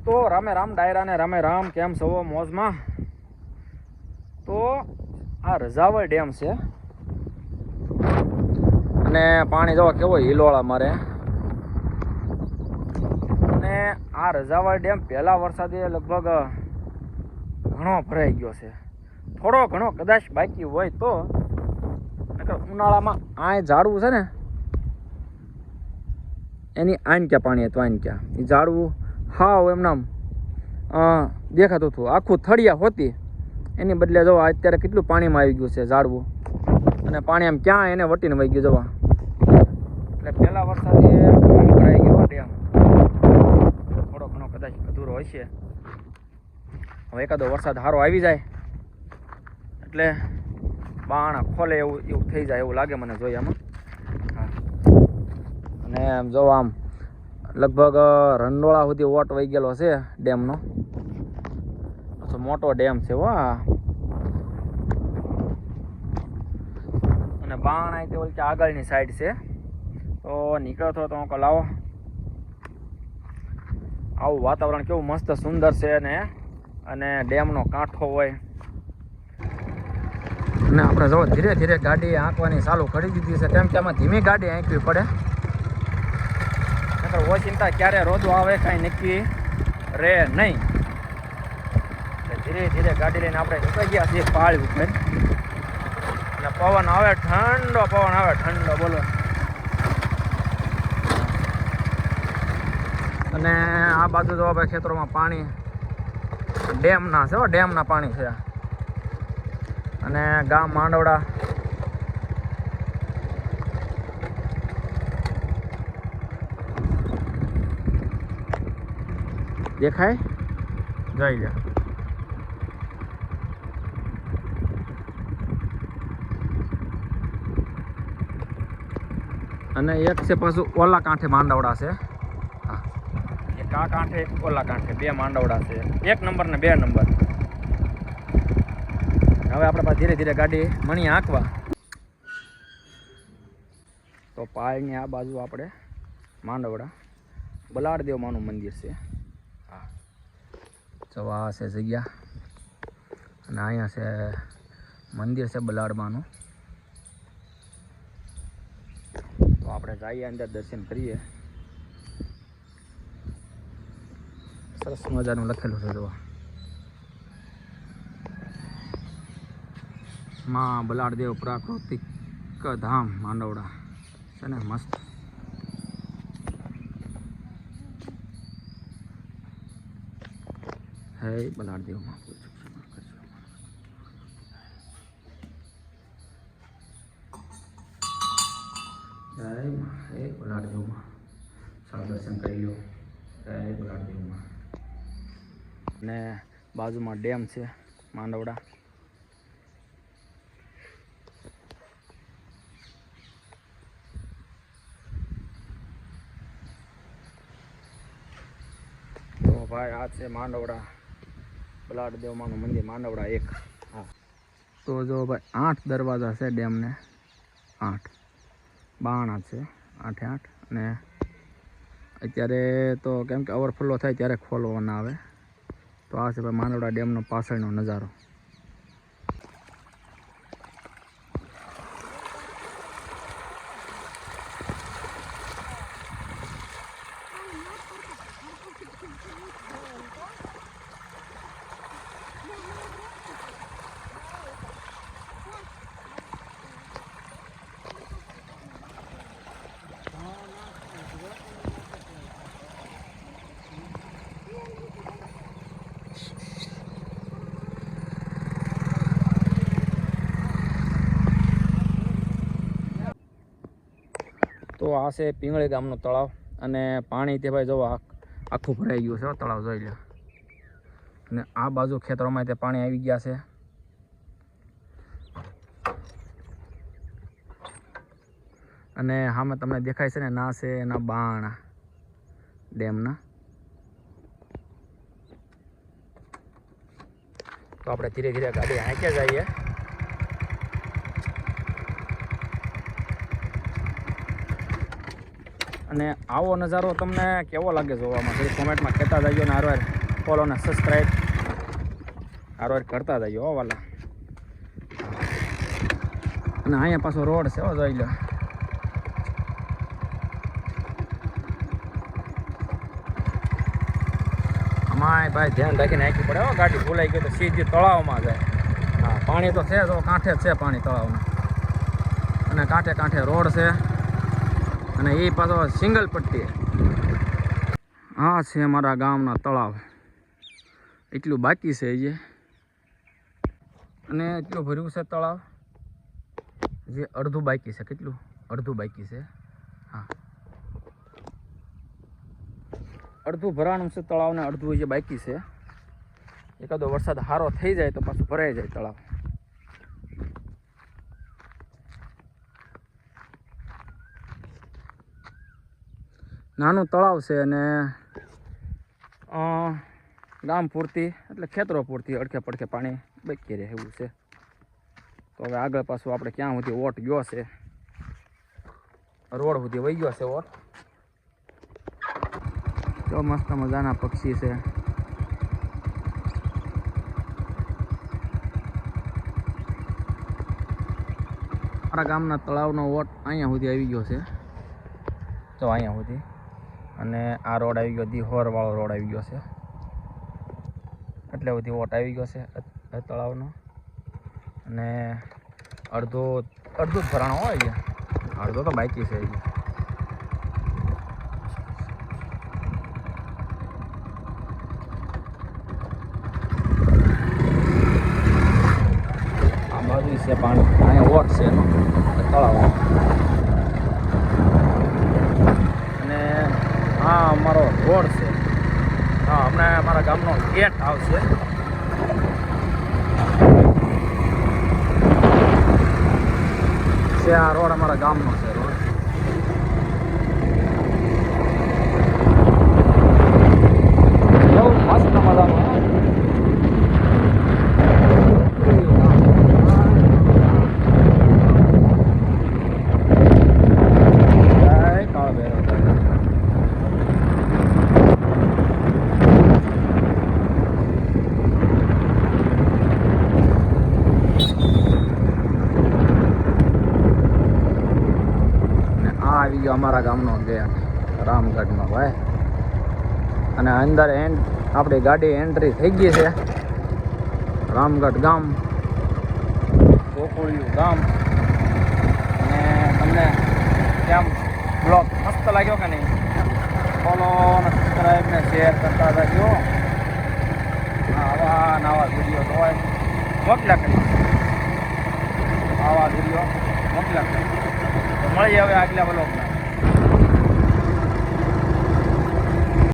તો રામે રામ ડાયરા ને રામે રામ, કેમ છો મોજમાં? તો આ રજાવળ ડેમ છે અને પાણી જોવા કેવો હિલોળા મારે. અને આ રજાવળ ડેમ પહેલા વરસાદે લગભગ ઘણો ભરાઈ ગયો છે. થોડો ઘણો કદાચ બાકી હોય તો, ઉનાળામાં આ ઝાડવું છે ને એની આનક્યા પાણી હતું. આનક્યા એ ઝાડવું હાવ એમનામ દેખાતું હતું, આખું થળિયા હોતી. એની બદલે જોવા અત્યારે કેટલું પાણીમાં આવી ગયું છે ઝાડવું, અને પાણી આમ ક્યાં એને વટીને વહી ગયું જોવા. એટલે પહેલા વરસાદે ઘણો ભરાઈ ગયો ડેમ. થોડો ઘણો કદાચ અધૂરો હોય છે. હવે એકાદો વરસાદ સારો આવી જાય એટલે બાણા ખોલે એવું થઈ જાય એવું લાગે મને જોઈએ આમાં. અને આમ જો આમ લગભગ રંડોળા સુધી વોટ વહી ગયેલો છે ડેમનો. તો મોટો ડેમ છે વાહ. અને બાણા તે ઓલી આગળની સાઈડ છે. તો નીકળતો તો હું લાવો આવું વાતાવરણ કેવું મસ્ત સુંદર છે ને, અને ડેમનો કાંઠો હોય. અને આપણે જો ધીરે ધીરે ગાડી આંકવાની ચાલુ કરી દીધી છે, કેમ કે આમાં ધીમી ગાડી આંકવી પડે. ઓચિંતા ક્યારે રોજો આવે કાંઈ નક્કી રહે નહીં. ધીરે ધીરે ગાડી લઈને આપણે નીકળી ગયા છીએ પહાડ ઉપર. અને પવન આવે ઠંડો, પવન આવે ઠંડો, બોલો. અને આ બાજુ જો આપણે ખેતરોમાં પાણી ડેમના છે, ડેમના પાણી છે. અને ગામ માંડવડા દેખાય, જોઈ લો. અને એક છે પાછું ઓલા કાંઠે માંડવડા છે. હા, એક આ કાંઠે એક ઓલા કાંઠે, બે માંડવડા છે, 1 નંબર ને 2 નંબર. હવે આપણે પાછું ધીરે ધીરે ગાડી મણી આંકવા. તો પાળની આ બાજુ આપણે માંડવડા બલાડદેવ માનું મંદિર છે. હા, જવા છે જગ્યા. અને અહીંયા છે મંદિર છે બલાડમાનું. તો આપણે જઈએ અંદર, દર્શન કરીએ. સરસ મજાનું લખેલું છે જોવા, માં બલાડદેવ પ્રાકૃતિક ધામ માંડવડા છે ને, મસ્ત. હે બલાડદેવમાં જય બલાડદેવમાં સારા દર્શન કરી લો. જય બલાડદેવમાં. ને બાજુમાં ડેમ છે માંડવડા. તો ભાઈ આ છે માંડવડા બલાડદેવમાંનું મંદિર, માંડવડા 1. હા, તો જો ભાઈ 8 દરવાજા છે ડેમને, 8 બાણા છે, 8 અને અત્યારે તો કેમ કે ઓવરફ્લો થાય ત્યારે ખોલવાના આવે. તો આ છે ભાઈ માંડવડા ડેમનો પાછળનો નજારો. તો આ છે પીંગળી ગામનું તળાવ. અને પાણી તે ભાઈ જોવા આખું ભરાઈ ગયું છે તળાવ, જોઈ લો. અને આ બાજુ ખેતરોમાં તે પાણી આવી ગયા છે. અને સામે તમને દેખાય છે ને, ના છે એના બાણા ડેમના. તો આપણે ધીરે ધીરે ગાડી હાંક્યા જઈએ. અને આવો નજારો તમને કેવો લાગે જોવામાં થોડી કોમેન્ટમાં કહેતા જજો ને હારવાર ફોલો ને સબસ્ક્રાઈબ હારવાર કરતા જજો હો વાલા. અને અહીંયા પાછો રોડ છે હો, જોઈ લો. આમાં ભાઈ ધ્યાન રાખીને નાખવી પડે હો, ગાડી ભૂલાઈ ગઈ તો સીધી તળાવમાં જાય. હા, પાણી તો છે, તો કાંઠે જ છે પાણી તળાવના, અને કાંઠે કાંઠે રોડ છે, અને એ પાછો સિંગલ પટ્ટી. આ છે મારા ગામના તળાવ. એટલું બાકી છે જે, અને એટલું ભર્યું છે તળાવ જે અડધું બાકી છે. કેટલું? અડધું બાકી છે. હા, અડધું ભરાણું છે તળાવ ને અડધું જે બાકી છે. એકાદો વરસાદ સારો થઈ જાય તો પાછું ભરાઈ જાય તળાવ. નાનું તળાવ છે અને ગામ પૂરતી એટલે ખેતરો પૂરતી અડખે પડખે પાણી બચી રહે એવું છે. તો હવે આગળ પાછું આપણે ક્યાં સુધી વોટ ગયો છે, રોડ સુધી વહી ગયો છે વોટ. તો મસ્ત મજાના પક્ષી છે. મારા ગામના તળાવનો વોટ અહીંયા સુધી આવી ગયો છે, તો અહીંયા સુધી. અને આ રોડ આવી ગયો, દિહોર વાળો રોડ આવી ગયો છે, એટલે બધી વોટ આવી ગયો છે તળાવનો. અને અડધું જ ભરાણો હોય છે, અડધો તો બાકી છે. આ બાજુ છે પાણી, અહીંયા વોટ છે એનો તળાવ. અને આ અમારો રોડ છે. હા, હમણાં અમારા ગામનો ગેટ આવશે. આ રોડ અમારા ગામનો છે રોડ. બહુ મસ્ત મજાનો. આવી ગયો અમારા ગામનો ગેટ રામગઢનો ભાઈ. અને અંદર આપણી ગાડી એન્ટ્રી થઈ ગઈ છે. રામગઢ ગામ, ગોકુળિયું ગામ. અને તમને કેમ બ્લોગ મસ્ત લાગ્યો કે નહીં? ફોલો અને સબસ્ક્રાઈબ ને શેર કરતા રહેજો. આવા નવા વિડીયો તો મોકલ્યા કરી, આવા વિડીયો મોકલ્યા કરી. તો મળીએ હવે આગલા બ્લોગમાં.